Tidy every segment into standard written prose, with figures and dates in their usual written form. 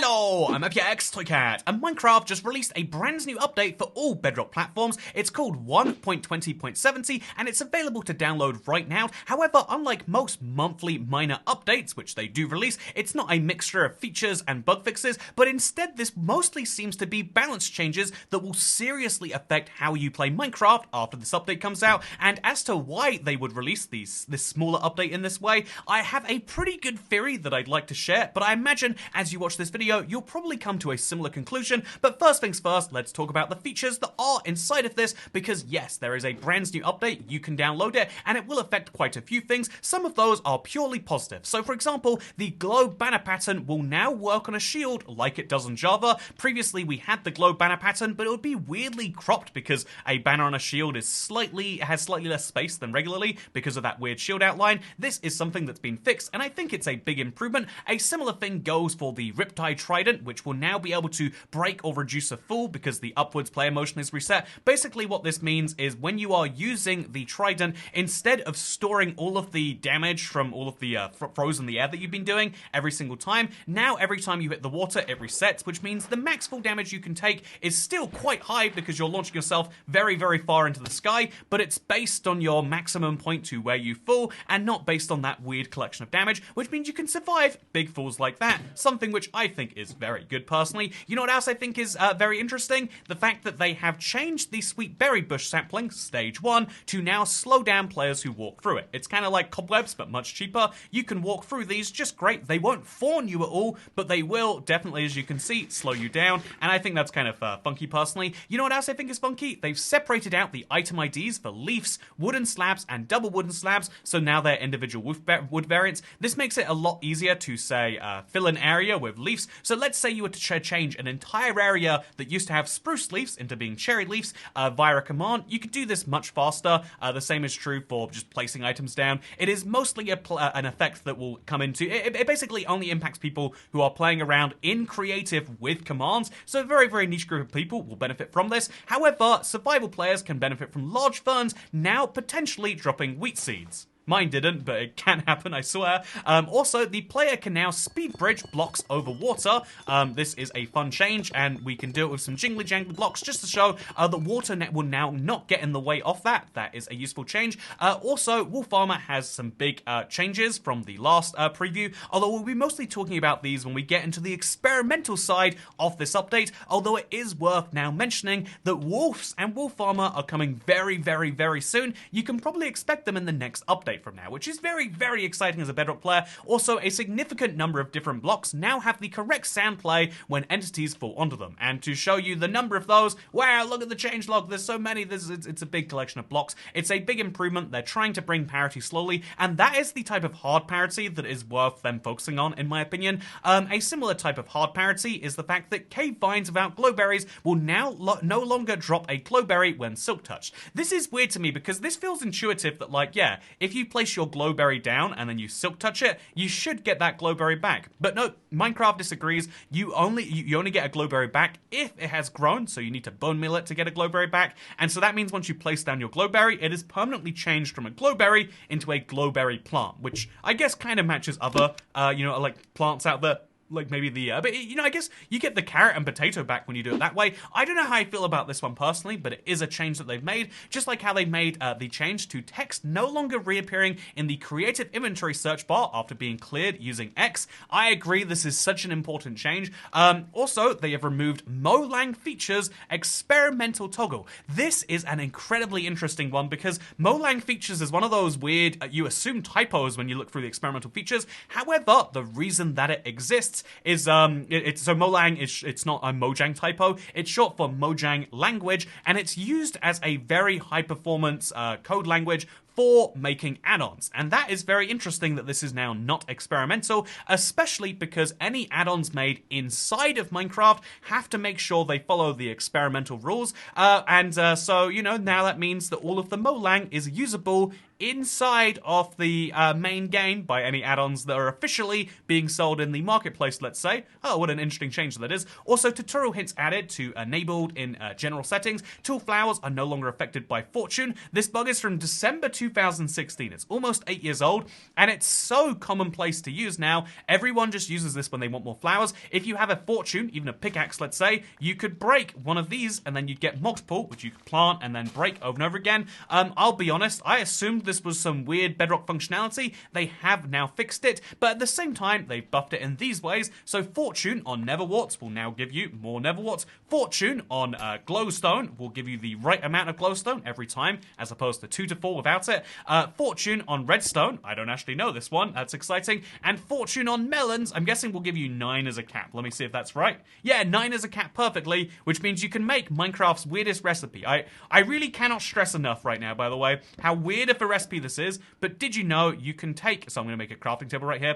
Hello, I'm Toycat, and Minecraft just released a brand new update for all Bedrock platforms. It's called 1.20.70, and it's available to download right now. However, unlike most monthly minor updates, which they do release, it's not a mixture of features and bug fixes, but instead this mostly seems to be balance changes that will seriously affect how you play Minecraft after this update comes out. And as to why they would release this smaller update in this way, I have a pretty good theory that I'd like to share, but I imagine as you watch this video, you'll probably come to a similar conclusion. But first things first, let's talk about the features that are inside of this, because yes, there is a brand new update, you can download it, and it will affect quite a few things. Some of those are purely positive. So for example, the glow banner pattern will now work on a shield like it does on Java. Previously we had the glow banner pattern, but it would be weirdly cropped because a banner on a shield has slightly less space than regularly because of that weird shield outline. This is something that's been fixed, and I think it's a big improvement. A similar thing goes for the Riptide Trident, which will now be able to break or reduce a fall because the upwards player motion is reset. Basically what this means is when you are using the Trident, instead of storing all of the damage from all of the throws in the air that you've been doing every single time, now every time you hit the water it resets, which means the max full damage you can take is still quite high because you're launching yourself very, very far into the sky, but it's based on your maximum point to where you fall and not based on that weird collection of damage, which means you can survive big falls like that, something which I think is very good personally. You know what else I think is very interesting? The fact that they have changed the sweet berry bush sapling, stage 1, to now slow down players who walk through it. It's kind of like cobwebs, but much cheaper. You can walk through these just great. They won't fawn you at all, but they will definitely, as you can see, slow you down, and I think that's kind of funky personally. You know what else I think is funky? They've separated out the item IDs for leaves, wooden slabs, and double wooden slabs, so now they're individual wood variants. This makes it a lot easier to, say, fill an area with leaves. So let's say you were to change an entire area that used to have spruce leaves into being cherry leaves via a command. You could do this much faster. The same is true for just placing items down. It is mostly an effect that will come into... It basically only impacts people who are playing around in creative with commands, so a very, very niche group of people will benefit from this. However, survival players can benefit from large ferns now potentially dropping wheat seeds. Mine didn't, but it can happen, I swear. Also, the player can now speed bridge blocks over water. This is a fun change, and we can do it with some jingly-jangly blocks just to show that water will now not get in the way of that. That is a useful change. Also, Wolf Armor has some big changes from the last preview, although we'll be mostly talking about these when we get into the experimental side of this update, although it is worth now mentioning that wolves and Wolf Armor are coming very, very, very soon. You can probably expect them in the next update from now, which is very, very exciting as a Bedrock player. Also, a significant number of different blocks now have the correct sound play when entities fall onto them. And to show you the number of those, wow, look at the changelog, there's so many, it's a big collection of blocks. It's a big improvement. They're trying to bring parity slowly, and that is the type of hard parity that is worth them focusing on, in my opinion. A similar type of hard parity is the fact that cave vines without glowberries will now no longer drop a glowberry when silk touched. This is weird to me because this feels intuitive that, like, yeah, if you place your glowberry down and then you silk touch it, you should get that glowberry back. But no, Minecraft disagrees. You only get a glowberry back if it has grown, so you need to bone meal it to get a glowberry back. And so that means once you place down your glowberry, it is permanently changed from a glowberry into a glowberry plant, which I guess kind of matches other, like plants out there. Like maybe but I guess you get the carrot and potato back when you do it that way. I don't know how I feel about this one personally, but it is a change that they've made, just like how they made the change to text no longer reappearing in the creative inventory search bar after being cleared using X. I agree, this is such an important change. Also, they have removed Mojang features experimental toggle. This is an incredibly interesting one because Mojang features is one of those weird, you assume typos when you look through the experimental features. However, the reason that it exists is so Mojang it's not a Mojang typo, it's short for Mojang language, and it's used as a very high performance code language for making add-ons. And that is very interesting that this is now not experimental, especially because any add-ons made inside of Minecraft have to make sure they follow the experimental rules. So, now that means that all of the Mojang is usable inside of the main game by any add-ons that are officially being sold in the marketplace, let's say. Oh, what an interesting change that is. Also, tutorial hints added to enabled in general settings. Tool flowers are no longer affected by fortune. This bug is from December 2000. 2016. It's almost 8 years old, and it's so commonplace to use now. Everyone just uses this when they want more flowers. If you have a fortune, even a pickaxe, let's say, you could break one of these, and then you'd get multiple, which you could plant and then break over and over again. I'll be honest, I assumed this was some weird Bedrock functionality. They have now fixed it, but at the same time, they've buffed it in these ways. So fortune on Netherwarts will now give you more Netherwarts. Fortune on glowstone will give you the right amount of glowstone every time, as opposed to 2 to 4 without it. Fortune on redstone, I don't actually know this one, that's exciting. And fortune on melons, I'm guessing will give you 9 as a cap. Let me see if that's right. Yeah, 9 as a cap perfectly, which means you can make Minecraft's weirdest recipe. I really cannot stress enough right now, by the way, how weird of a recipe this is, but did you know you can take, so I'm going to make a crafting table right here.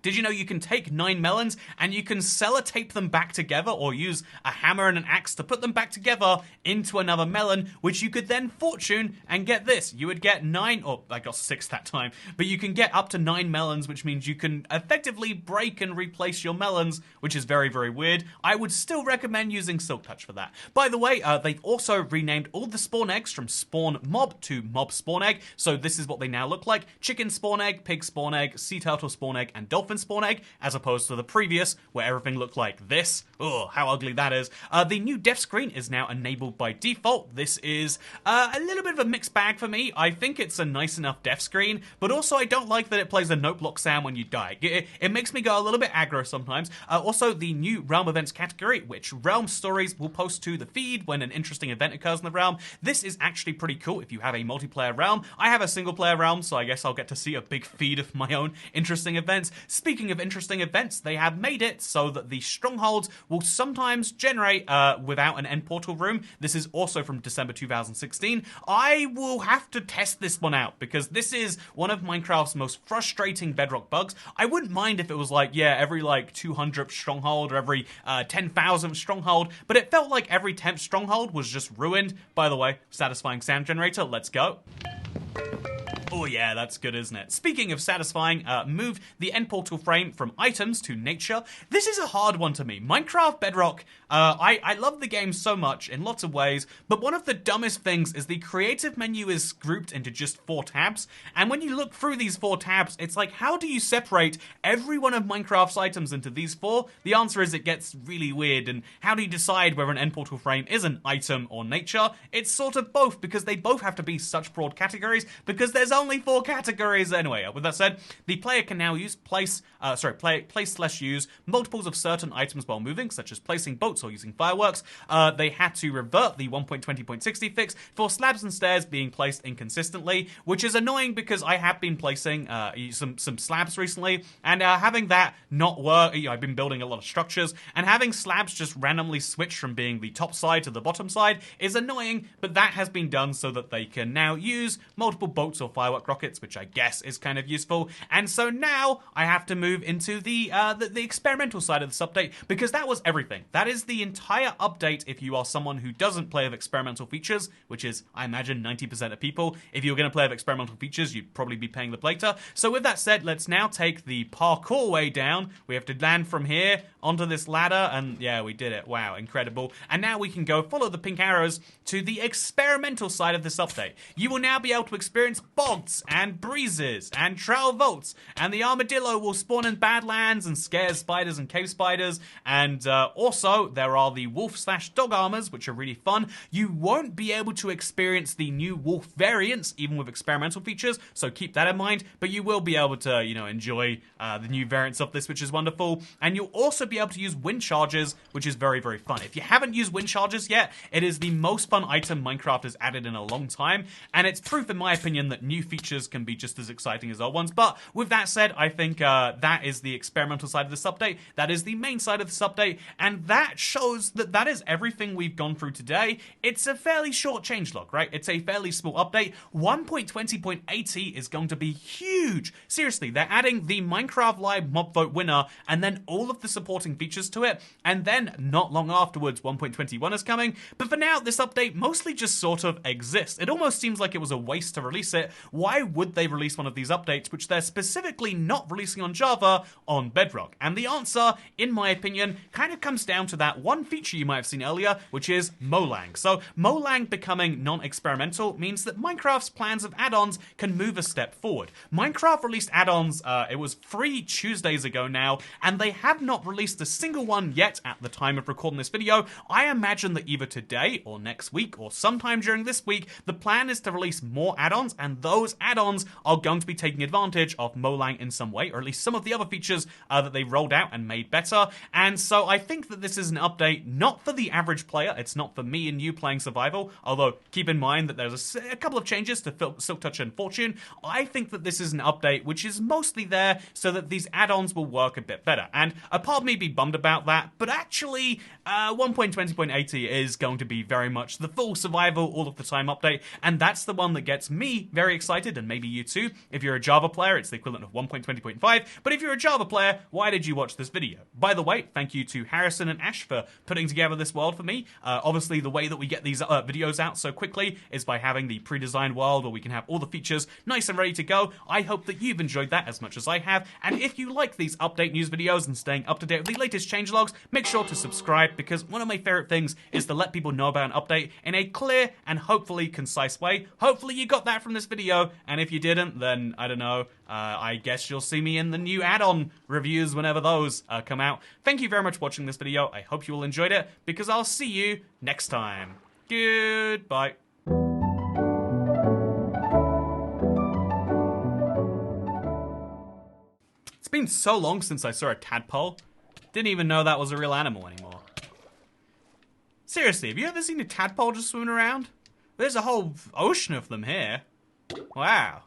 Did you know you can take 9 melons and you can sellotape them back together, or use a hammer and an axe to put them back together into another melon, which you could then fortune and get this. You would get 9, or I got 6 that time, but you can get up to 9 melons, which means you can effectively break and replace your melons, which is very, very weird. I would still recommend using Silk Touch for that. By the way, they've also renamed all the spawn eggs from spawn mob to mob spawn egg, so this is what they now look like. Chicken spawn egg, pig spawn egg, sea turtle spawn egg, and dolphin spawn egg, as opposed to the previous, where everything looked like this. Oh, how ugly that is. The new death screen is now enabled by default. This is a little bit of a mixed bag for me. I think it's a nice enough death screen, but also I don't like that it plays a note block sound when you die. It makes me go a little bit aggro sometimes. Also, the new realm events category, which realm stories will post to the feed when an interesting event occurs in the realm. This is actually pretty cool if you have a multiplayer realm. I have a single player realm, so I guess I'll get to see a big feed of my own interesting events. Speaking of interesting events, they have made it so that the strongholds will sometimes generate without an end portal room. This is also from December 2016. I will have to test this one out, because this is one of Minecraft's most frustrating Bedrock bugs. I wouldn't mind if it was like, yeah, every like 200th stronghold or every 10,000th stronghold, but it felt like every 10th stronghold was just ruined. By the way, satisfying sound generator, let's go. Oh yeah, that's good, isn't it? Speaking of satisfying, move the end portal frame from items to nature. This is a hard one to me. Minecraft Bedrock, I love the game so much in lots of ways, but one of the dumbest things is the creative menu is grouped into just 4 tabs, and when you look through these 4 tabs, it's like, how do you separate every one of Minecraft's items into these 4? The answer is it gets really weird, and how do you decide whether an end portal frame is an item or nature? It's sort of both, because they both have to be such broad categories, because there's only 4 categories anyway. With that said, the player can now use place/use multiples of certain items while moving, such as placing boats or using fireworks. They had to revert the 1.20.60 fix for slabs and stairs being placed inconsistently, which is annoying because I have been placing some slabs recently, and having that not work, I've been building a lot of structures, and having slabs just randomly switch from being the top side to the bottom side is annoying, but that has been done so that they can now use multiple boats or firework rockets, which I guess is kind of useful. And so now I have to move into the experimental side of this update, because that was everything. That is the entire update if you are someone who doesn't play with experimental features, which is, I imagine, 90% of people. If you were going to play with experimental features, you'd probably be paying the plater. So with that said, let's now take the parkour way down. We have to land from here onto this ladder, and yeah, we did it. Wow, incredible. And now we can go follow the pink arrows to the experimental side of this update. You will now be able to experience bogs and breezes and trowel vaults, and the armadillo will spawn in badlands and scare spiders and cave spiders, and also there are the wolf/dog armors, which are really fun. You won't be able to experience the new wolf variants even with experimental features, so keep that in mind, but you will be able to, enjoy the new variants of this, which is wonderful. And you'll also be able to use wind charges, which is very, very fun. If you haven't used wind charges yet, it is the most fun item Minecraft has added in a long time, and it's proof, in my opinion, that new features can be just as exciting as old ones. But with that said, I think that is the experimental side of this update. That is the main side of this update, and that shows that that is everything we've gone through today. It's a fairly short changelog, right? It's a fairly small update. 1.20.80 is going to be huge. Seriously, they're adding the Minecraft Live mob vote winner, and then all of the supporting supporting features to it, and then not long afterwards 1.21 is coming. But for now, this update mostly just sort of exists. It almost seems like it was a waste to release it. Why would they release one of these updates which they're specifically not releasing on Java on Bedrock? And the answer, in my opinion, kind of comes down to that one feature you might have seen earlier, which is Mojang. So Mojang becoming non-experimental means that Minecraft's plans of add-ons can move a step forward. Minecraft released add-ons, it was free Tuesdays ago now, and they have not released a single one yet at the time of recording this video. I imagine that either today or next week or sometime during this week, the plan is to release more add-ons, and those add-ons are going to be taking advantage of Mojang in some way, or at least some of the other features that they rolled out and made better. And so I think that this is an update not for the average player. It's not for me and you playing survival, although keep in mind that there's a couple of changes to Silk Touch and Fortune. I think that this is an update which is mostly there so that these add-ons will work a bit better. And a part of me be bummed about that, but actually 1.20.80 is going to be very much the full survival all of the time update, and that's the one that gets me very excited, and maybe you too. If you're a Java player, it's the equivalent of 1.20.5, but if you're a Java player, why did you watch this video? By the way, thank you to Harrison and Ash for putting together this world for me. Obviously, the way that we get these videos out so quickly is by having the pre-designed world where we can have all the features nice and ready to go. I hope that you've enjoyed that as much as I have, and if you like these update news videos and staying up to date with the latest changelogs, make sure to subscribe, because one of my favorite things is to let people know about an update in a clear and hopefully concise way. Hopefully you got that from this video, and if you didn't, then I don't know, I guess you'll see me in the new add-on reviews whenever those come out. Thank you very much for watching this video. I hope you all enjoyed it, because I'll see you next time. Goodbye. It's been so long since I saw a tadpole. Didn't even know that was a real animal anymore. Seriously, have you ever seen a tadpole just swimming around? There's a whole ocean of them here. Wow.